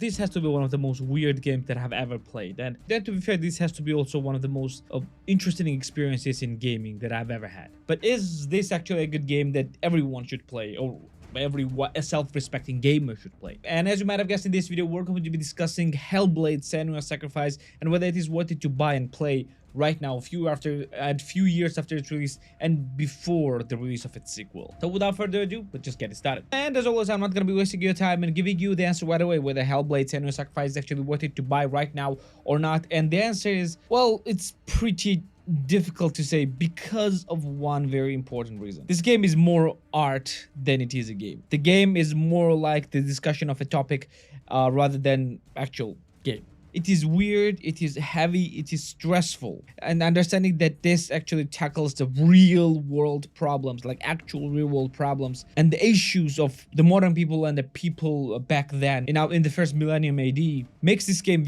This has to be one of the most weird games that I've ever played. And then, to be fair, this has to be also one of the most interesting experiences in gaming that I've ever had. But is this actually a good game that everyone should play, or every self-respecting gamer should play? And as you might have guessed, in this video, we're going to be discussing Hellblade Senua Sacrifice and whether it is worth it to buy and play right now, a few years after its release and before the release of its sequel. So without further ado, let's just get it started. And as always, I'm not going to be wasting your time and giving you the answer right away whether Hellblade Senua Sacrifice is actually worth it to buy right now or not. And the answer is, well, it's pretty difficult to say because of one very important reason. This game is more art than it is a game. The game is more like the discussion of a topic rather than actual game. It is weird, it is heavy, it is stressful. And understanding that this actually tackles the real world problems, like actual real world problems, and the issues of the modern people and the people back then, in the first millennium AD, makes this game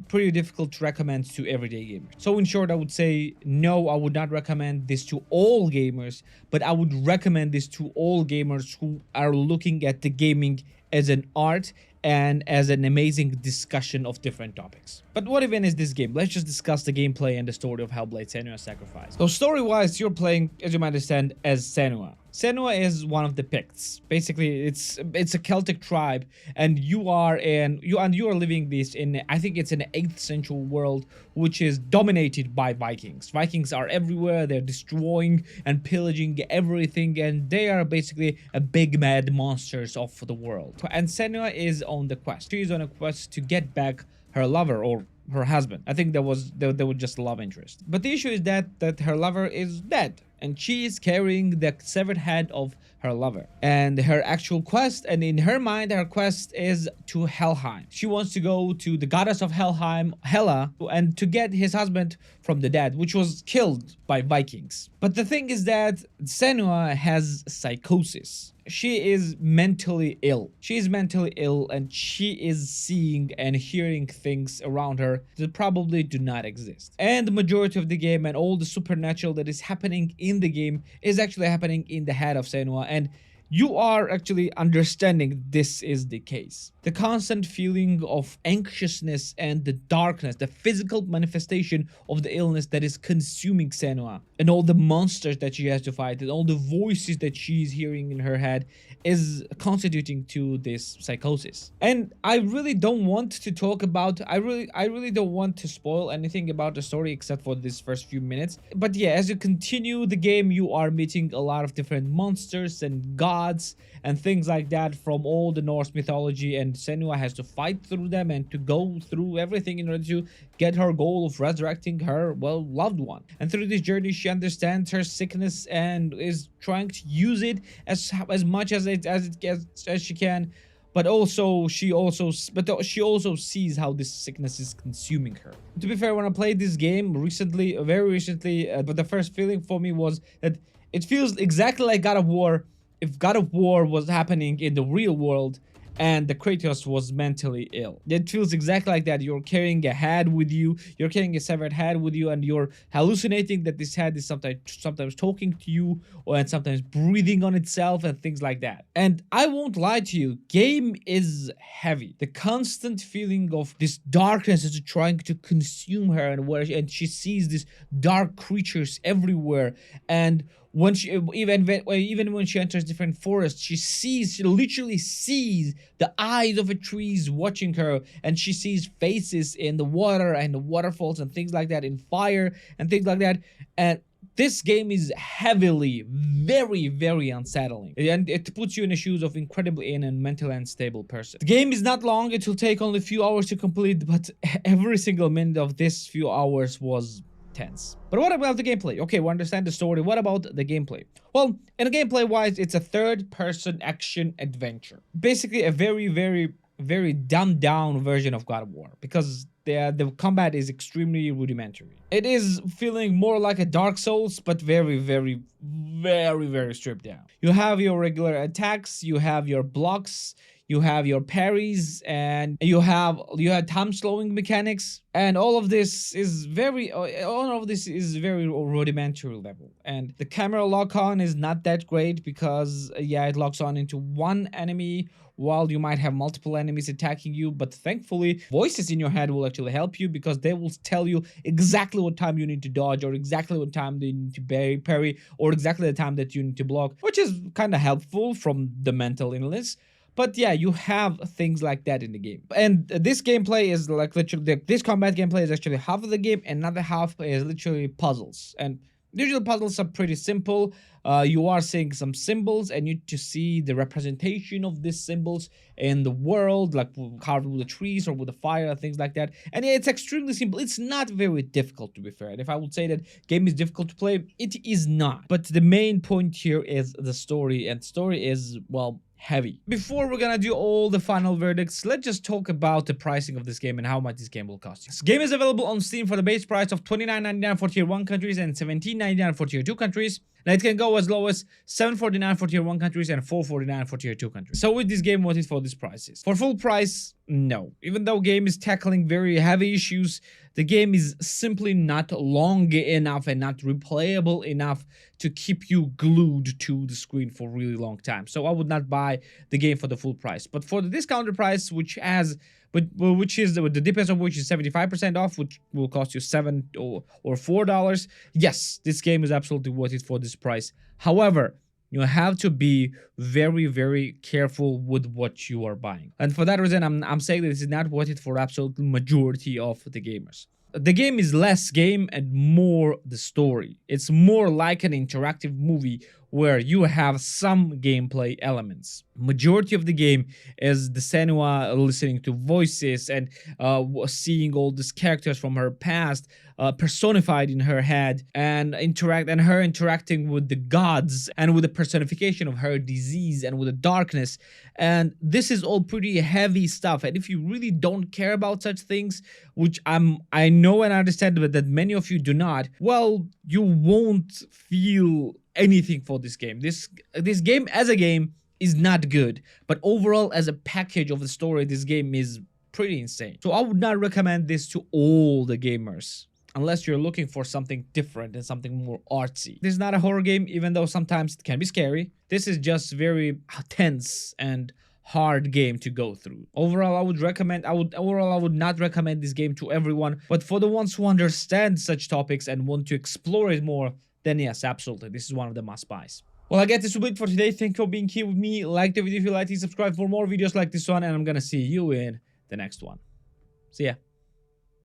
pretty difficult to recommend to everyday gamers. So in short, I would say no, I would not recommend this to all gamers, but I would recommend this to all gamers who are looking at the gaming as an art and as an amazing discussion of different topics. But what even is this game? Let's just discuss the gameplay and the story of Hellblade Senua Sacrifice. So story-wise, you're playing, as you might understand, as Senua. Senua is one of the Picts. Basically, it's a Celtic tribe, and you are living this in, I think it's an 8th century world, which is dominated by Vikings. Vikings are everywhere. They're destroying and pillaging everything, and they are basically a big mad monsters of the world. And Senua is on the quest. She is on a quest to get back her lover, or her husband. I think they were just love interest. But the issue is that her lover is dead, and she is carrying the severed head of her lover. And her actual quest, and in her mind, her quest is to Helheim. She wants to go to the goddess of Helheim, Hela, and to get his husband from the dead, which was killed by Vikings. But the thing is that Senua has psychosis. She is mentally ill. She is mentally ill, and she is seeing and hearing things around her that probably do not exist. And the majority of the game and all the supernatural that is happening in the game is actually happening in the head of Senua, and you are actually understanding this is the case. The constant feeling of anxiousness and the darkness, the physical manifestation of the illness that is consuming Senua, and all the monsters that she has to fight, and all the voices that she's hearing in her head is constituting to this psychosis. And I really don't want to talk about, I really don't want to spoil anything about the story except for this first few minutes. But yeah, as you continue the game, you are meeting a lot of different monsters and gods and things like that from all the Norse mythology, and Senua has to fight through them and to go through everything in order to get her goal of resurrecting her, well, loved one. And through this journey, she understands her sickness and is trying to use it as much as she can. But she also sees how this sickness is consuming her. To be fair, when I played this game very recently, but the first feeling for me was that it feels exactly like God of War if God of War was happening in the real world and the Kratos was mentally ill. It feels exactly like that. You're carrying a head with you, you're carrying a severed head with you, and you're hallucinating that this head is sometimes talking to you, and sometimes breathing on itself and things like that. And I won't lie to you, game is heavy. The constant feeling of this darkness is trying to consume her, and she sees these dark creatures everywhere. And when even when she enters different forests, she literally sees the eyes of the trees watching her, and she sees faces in the water and the waterfalls and things like that, in fire and things like that. And this game is heavily, very, very unsettling, and it puts you in the shoes of incredibly and mentally unstable person. The game is not long. It will take only a few hours to complete, but every single minute of this few hours was tense. But what about the gameplay? Okay, we understand the story. What about the gameplay? Well, in the gameplay wise, it's a third-person action adventure. Basically a very, very, very dumbed down version of God of War, because the combat is extremely rudimentary. It is feeling more like a Dark Souls, but very, very, very, very stripped down. You have your regular attacks, you have your blocks, you have your parries, and you have time slowing mechanics, and all of this is very rudimentary level. And the camera lock on is not that great because yeah, it locks on into one enemy while you might have multiple enemies attacking you, but thankfully voices in your head will actually help you because they will tell you exactly what time you need to dodge, or exactly what time you need to parry, or exactly the time that you need to block, which is kind of helpful from the mental illness. But yeah, you have things like that in the game. And this gameplay is like literally, this combat gameplay is actually half of the game, and another half is literally puzzles. And usually puzzles are pretty simple. You are seeing some symbols, and you need to see the representation of these symbols in the world, like carved with the trees or with the fire, things like that. And yeah, it's extremely simple. It's not very difficult, to be fair. And if I would say that game is difficult to play, it is not. But the main point here is the story, and story is, well, heavy. Before we're gonna do all the final verdicts, let's just talk about the pricing of this game and how much this game will cost you. This game is available on Steam for the base price of $29.99 for tier 1 countries and $17.99 for tier 2 countries. Now it can go as low as $7.49 for tier 1 countries and $4.49 for tier 2 countries. So with this game, what is for these prices? For full price, no. Even though game is tackling very heavy issues, the game is simply not long enough and not replayable enough to keep you glued to the screen for a really long time. So I would not buy the game for the full price. But for the discounted price, which is the DPS of which is 75% off, which will cost you $7 or $4, yes, this game is absolutely worth it for this price. However, you have to be very, very careful with what you are buying. And for that reason, I'm saying that this is not worth it for absolute majority of the gamers. The game is less game and more the story. It's more like an interactive movie where you have some gameplay elements. Majority of the game is the Senua listening to voices and seeing all these characters from her past personified in her head, and her interacting with the gods and with the personification of her disease and with the darkness. And this is all pretty heavy stuff. And if you really don't care about such things, which I know and understand that many of you do not, well, you won't feel anything for this game. This game as a game is not good, but overall as a package of the story, this game is pretty insane. So I would not recommend this to all the gamers unless you're looking for something different and something more artsy. This is not a horror game, even though sometimes it can be scary. This is just very tense and hard game to go through. Overall, I would not recommend this game to everyone, but for the ones who understand such topics and want to explore it more, then yes, absolutely, this is one of the must-buys. Well, I guess this will be it for today. Thank you for being here with me. Like the video if you liked it, subscribe for more videos like this one, and I'm gonna see you in the next one. See ya.